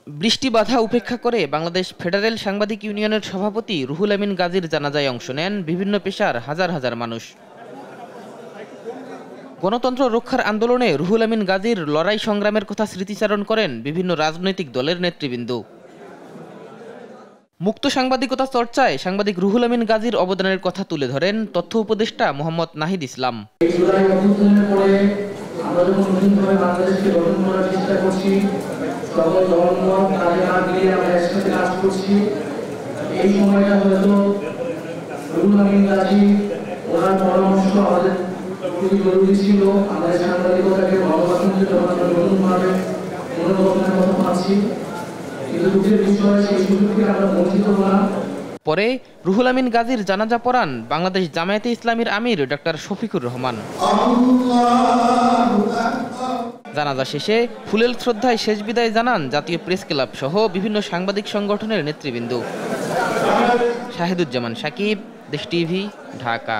বৃষ্টি বাধা উপেক্ষা করে বাংলাদেশ ফেডারেল সাংবাদিক ইউনিয়নের সভাপতি রুহুল আমিন গাজীর জানাজায় অংশ নেন বিভিন্ন পেশার হাজার হাজার মানুষ। গণতন্ত্র রক্ষার আন্দোলনে রুহুল আমিন গাজীর লড়াই সংগ্রামের কথা স্মৃতিচারণ করেন বিভিন্ন রাজনৈতিক দলের নেতৃবৃন্দ। মুক্ত সাংবাদিকতা চর্চায় সাংবাদিক রুহুল আমিন গাজীর অবদানের কথা তুলে ধরেন তথ্য উপদেষ্টা মোহাম্মদ নাহিদ ইসলাম। খুবই জরুরি ছিল। আমাদের সাংবাদিকতাকে গণমাধ্যমের জন্য নতুনভাবে পুনর্গঠনের কথা ভাবছি, কিন্তু দুঃখের বিষয় সেই সুযোগ থেকে আমরা বঞ্চিত হলাম। পরে রুহুল আমিন গাজীর জানাজা পড়ান বাংলাদেশ জামায়াতে ইসলামীর আমির ডক্টর শফিকুর রহমান। জানাজা শেষে ফুলেল শ্রদ্ধায় শেষ বিদায় জানান জাতীয় প্রেস ক্লাব সহ বিভিন্ন সাংবাদিক সংগঠনের নেতৃবৃন্দ। শাহিদুজ্জামান সাকিব, দেশ টিভি, ঢাকা।